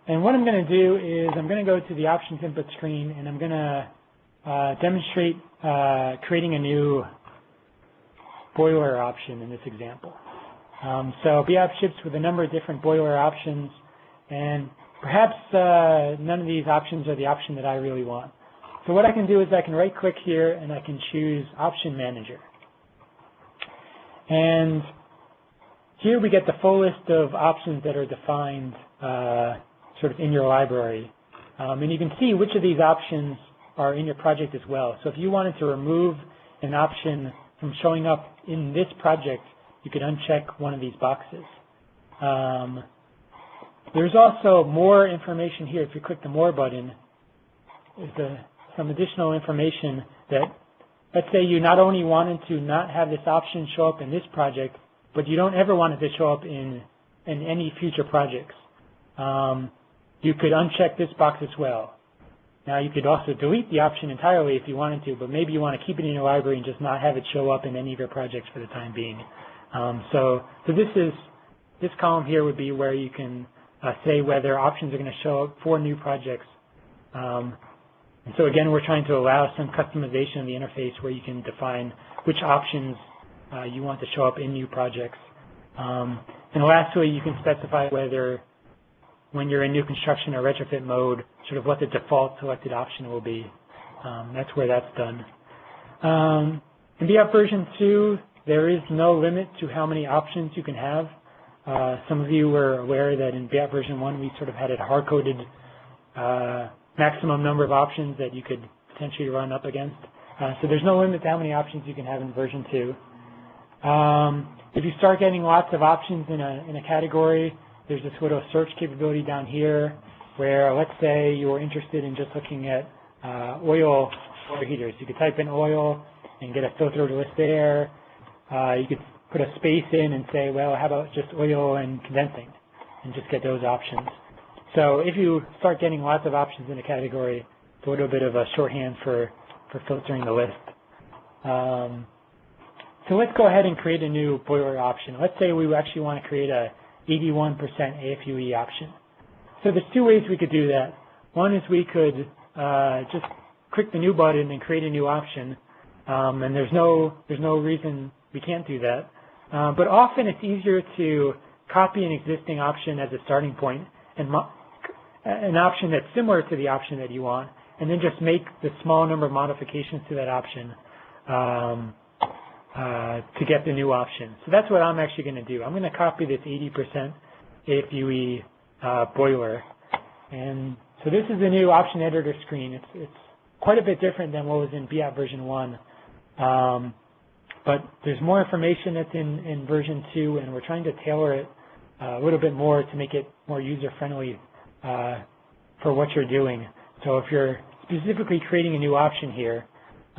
And what I'm going to do is I'm going to go to the options input screen, and I'm going to demonstrate creating a new boiler option in this example. So BEopt ships with a number of different boiler options, and perhaps none of these options are the option that I really want. So what I can do is I can right-click here, and I can choose Option Manager. And here we get the full list of options that are defined sort of in your library. And you can see which of these options are in your project as well. So if you wanted to remove an option from showing up in this project, you could uncheck one of these boxes. There's also more information here. If you click the More button, there's some additional information that, let's say you not only wanted to not have this option show up in this project, but you don't ever want it to show up in any future projects. You could uncheck this box as well. Now you could also delete the option entirely if you wanted to, but maybe you want to keep it in your library and just not have it show up in any of your projects for the time being. So this column here would be where you can say whether options are going to show up for new projects. And so again, we're trying to allow some customization of the interface where you can define which options you want to show up in new projects. And lastly, you can specify whether, when you're in new construction or retrofit mode, sort of what the default selected option will be. That's where that's done. In BEopt version 2, there is no limit to how many options you can have. Some of you were aware that in BEopt version 1, we sort of had it hard-coded maximum number of options that you could potentially run up against. So there's no limit to how many options you can have in version 2. If you start getting lots of options in a category, there's this little search capability down here where, let's say you were interested in just looking at oil water heaters. You could type in oil and get a filtered list there. You could put a space in and say, well, how about just oil and condensing, and just get those options. So if you start getting lots of options in a category, it's a little bit of a shorthand for filtering the list. So let's go ahead and create a new boiler option. Let's say we actually want to create a 81% AFUE option. So there's two ways we could do that. One is we could just click the new button and create a new option, and there's no reason we can't do that. But often it's easier to copy an existing option as a starting point and an option that's similar to the option that you want, and then just make the small number of modifications to that option to get the new option. So that's what I'm actually going to do. I'm going to copy this 80% AFUE boiler. And so this is the new option editor screen. It's quite a bit different than what was in BEopt version 1. But there's more information that's in version 2, and we're trying to tailor it a little bit more to make it more user-friendly for what you're doing. So if you're specifically creating a new option here,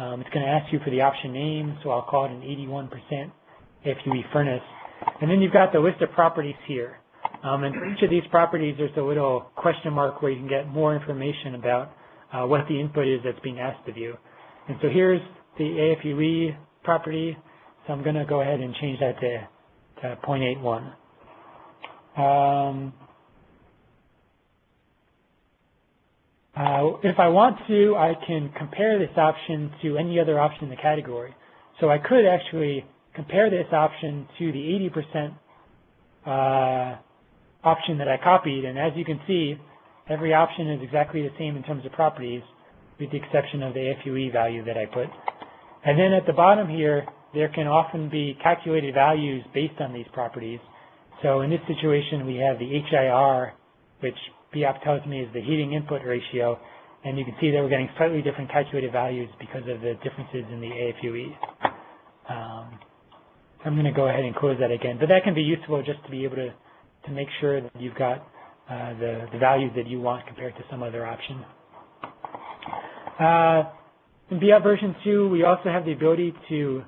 it's going to ask you for the option name, so I'll call it an 81% AFUE furnace. And then you've got the list of properties here. And for each of these properties, there's a little question mark where you can get more information about what the input is that's being asked of you. And so here's the AFUE property, so I'm going to go ahead and change that to 0.81. If I want to, I can compare this option to any other option in the category. So I could actually compare this option to the 80% option that I copied, and as you can see, every option is exactly the same in terms of properties, with the exception of the AFUE value that I put. And then at the bottom here, there can often be calculated values based on these properties. So in this situation, we have the HIR, which BEopt tells me is the heating input ratio, and you can see that we're getting slightly different calculated values because of the differences in the AFUE. I'm going to go ahead and close that again, but that can be useful just to be able to make sure that you've got the values that you want compared to some other option. In BEopt version 2, we also have the ability to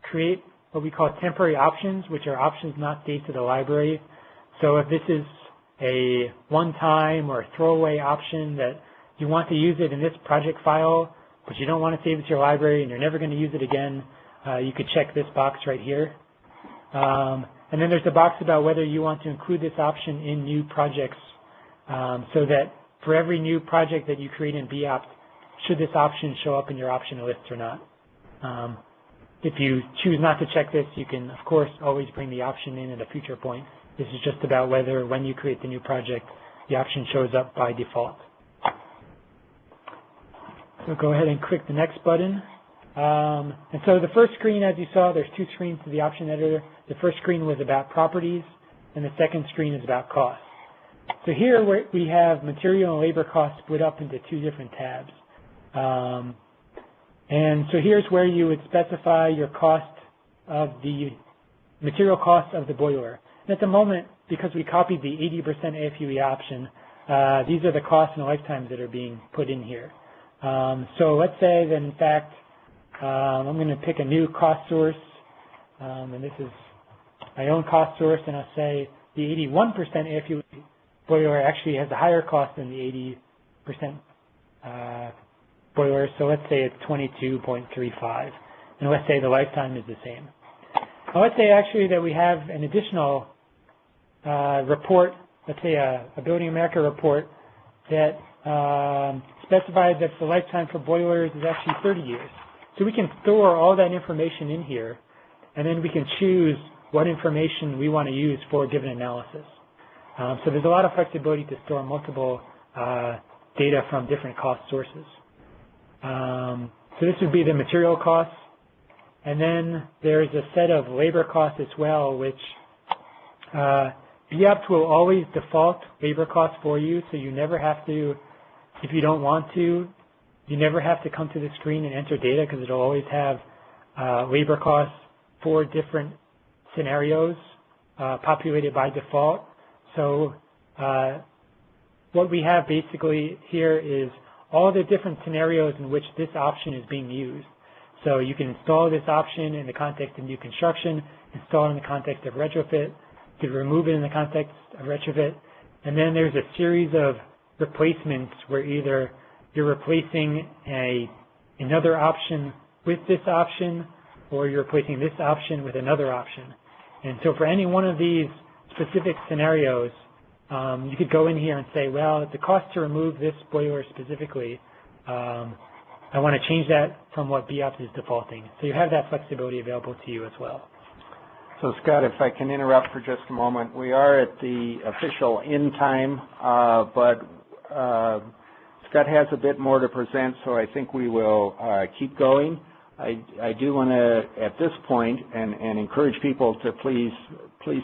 create what we call temporary options, which are options not saved to the library. So if this is a one-time or a throwaway option that you want to use it in this project file, but you don't want to save it to your library and you're never going to use it again, you could check this box right here. And then there's a box about whether you want to include this option in new projects so that for every new project that you create in BEopt, should this option show up in your option list or not. If you choose not to check this, you can, of course, always bring the option in at a future point. This is just about whether, when you create the new project, the option shows up by default. So go ahead and click the next button. And so the first screen, as you saw, there's two screens to the option editor. The first screen was about properties, and the second screen is about costs. So here we have material and labor costs split up into two different tabs. And so here's where you would specify your cost of the material cost of the boiler. And at the moment, because we copied the 80% AFUE option, these are the costs and lifetimes that are being put in here. So let's say that, in fact, I'm going to pick a new cost source, and this is my own cost source, and I'll say the 81% AFUE boiler actually has a higher cost than the 80% boiler, so let's say it's 22.35, and let's say the lifetime is the same. Now let's say actually that we have an additional report, let's say a Building America report that specifies that the lifetime for boilers is actually 30 years. So we can store all that information in here, and then we can choose what information we want to use for a given analysis. So there's a lot of flexibility to store multiple data from different cost sources. So this would be the material costs, and then there's a set of labor costs as well, which BEopt will always default labor costs for you, so you never have to, if you don't want to, you never have to come to the screen and enter data, because it'll always have labor costs for different scenarios populated by default. So what we have basically here is all the different scenarios in which this option is being used. So you can install this option in the context of new construction, install it in the context of retrofit, you could remove it in the context of retrofit, and then there's a series of replacements where either you're replacing another option with this option, or you're replacing this option with another option. And so for any one of these specific scenarios, you could go in here and say, well, the cost to remove this boiler specifically, I want to change that from what BEopt is defaulting. So you have that flexibility available to you as well. So Scott, if I can interrupt for just a moment, we are at the official end time, but Scott has a bit more to present, so I think we will keep going. I do want to, at this point, and encourage people to please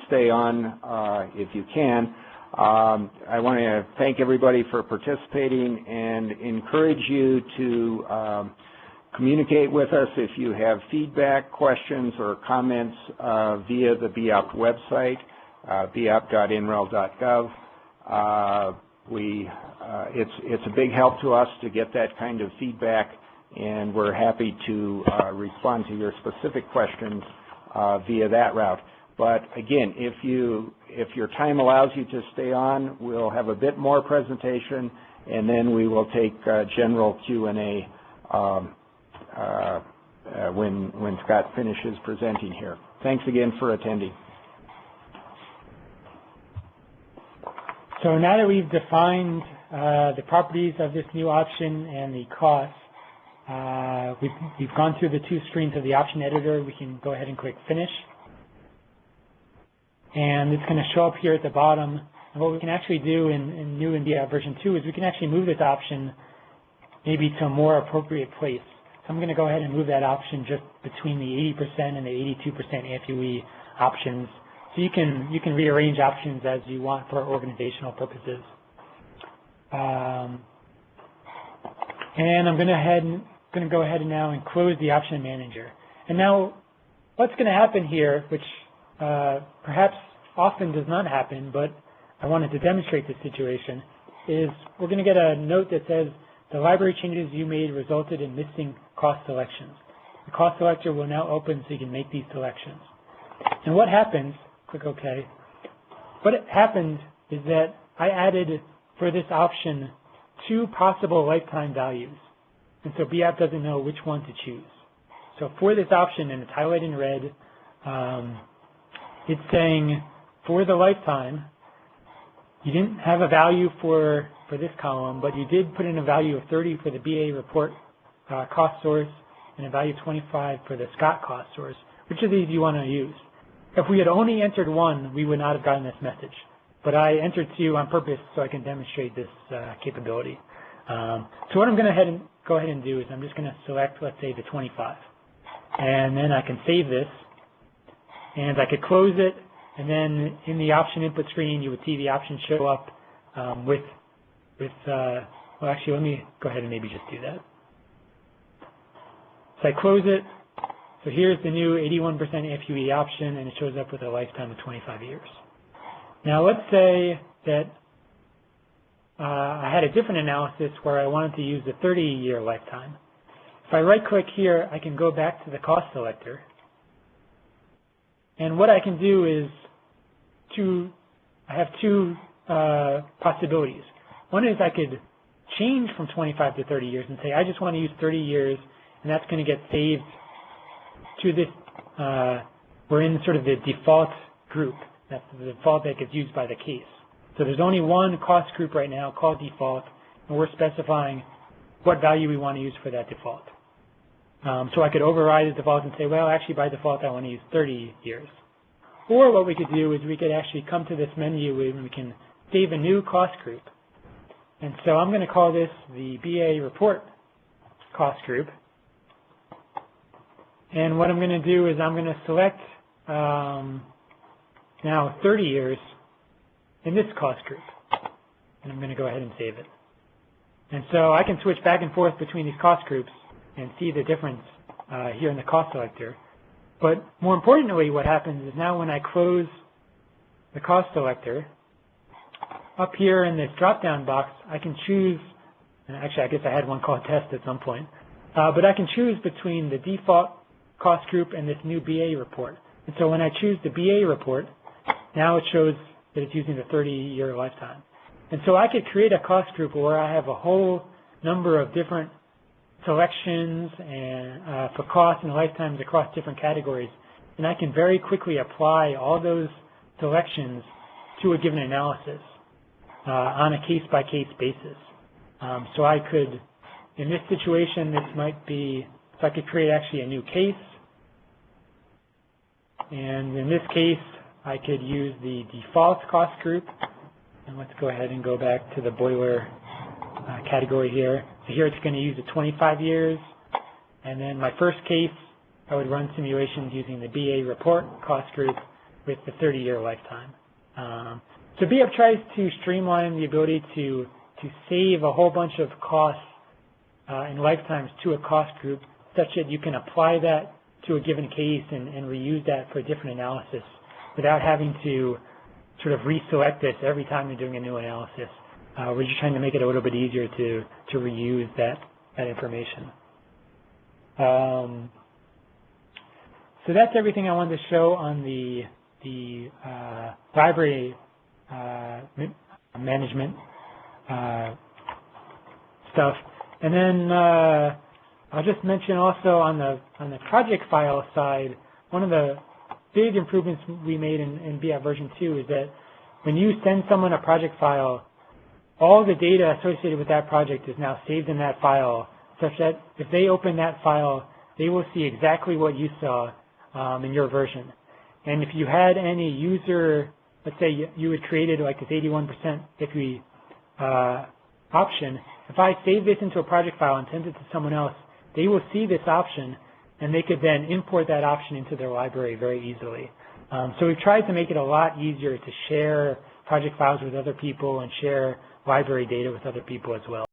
stay on if you can. I want to thank everybody for participating and encourage you to communicate with us if you have feedback, questions, or comments via the BEopt website, beopt.nrel.gov. It's a big help to us to get that kind of feedback, and we're happy to respond to your specific questions via that route. But again, if your time allows you to stay on, we'll have a bit more presentation, and then we will take general Q&A when Scott finishes presenting here. Thanks again for attending. So now that we've defined the properties of this new option and the costs, we've gone through the two screens of the option editor. We can go ahead and click Finish. And it's going to show up here at the bottom. And what we can actually do in new BEopt version 2 is we can actually move this option maybe to a more appropriate place. So I'm going to go ahead and move that option just between the 80% and the 82% AFUE options. So you can rearrange options as you want for organizational purposes. And I'm going to go ahead and now and close the option manager. And now what's going to happen here, which perhaps often does not happen, but I wanted to demonstrate this situation, is we're going to get a note that says the library changes you made resulted in missing cost selections. The cost selector will now open so you can make these selections. And what happens, click OK, what happens is that I added for this option two possible lifetime values. And so BEopt doesn't know which one to choose. So for this option, and it's highlighted in red, it's saying for the lifetime, you didn't have a value for this column, but you did put in a value of 30 for the BA report cost source and a value of 25 for the Scott cost source. Which of these do you want to use? If we had only entered 1, we would not have gotten this message. But I entered 2 on purpose so I can demonstrate this capability. So what I'm going to go ahead and do is I'm just going to select, let's say, the 25. And then I can save this. And I could close it. And then in the option input screen, you would see the option show up well, actually, let me go ahead and maybe just do that. So I close it. So here's the new 81% FUE option, and it shows up with a lifetime of 25 years. Now let's say that I had a different analysis where I wanted to use the 30-year lifetime. If I right-click here, I can go back to the cost selector. And what I can do is I have 2 possibilities. One is I could change from 25 to 30 years and say, I just want to use 30 years, and that's going to get saved to this, we're in sort of the default group. That's the default that gets used by the case. So there's only one cost group right now called default, and we're specifying what value we want to use for that default. So I could override the default and say, well, actually by default I want to use 30 years. Or what we could do is we could actually come to this menu and we can save a new cost group. And so I'm going to call this the BA report cost group. And what I'm going to do is I'm going to select now 30 years in this cost group. And I'm going to go ahead and save it. And so I can switch back and forth between these cost groups and see the difference here in the cost selector. But more importantly, what happens is now when I close the cost selector, up here in this drop-down box, I can choose, and actually I guess I had one called test at some point, but I can choose between the default cost group and this new BA report. And so when I choose the BA report, now it shows that it's using the 30-year lifetime. And so I could create a cost group where I have a whole number of different selections and for costs and lifetimes across different categories. And I can very quickly apply all those selections to a given analysis on a case-by-case basis. So I could, in this situation, this might be, so I could create actually a new case. And in this case, I could use the default cost group. And let's go ahead and go back to the boiler category here. So here it's going to use the 25 years. And then my first case, I would run simulations using the BA report cost group with the 30-year lifetime. So BEopt tries to streamline the ability to save a whole bunch of costs and lifetimes to a cost group such that you can apply that to a given case and reuse that for a different analysis without having to sort of reselect this every time you're doing a new analysis. We're just trying to make it a little bit easier to reuse that information. So that's everything I wanted to show on the library management stuff. And then I'll just mention also on the project file side, one of the big improvements we made in BEopt version 2 is that when you send someone a project file, all the data associated with that project is now saved in that file, such that if they open that file, they will see exactly what you saw in your version. And if you had any user, let's say you had created like this 81% FUE option, if I save this into a project file and send it to someone else, they will see this option and they could then import that option into their library very easily. So we've tried to make it a lot easier to share project files with other people and share library data with other people as well.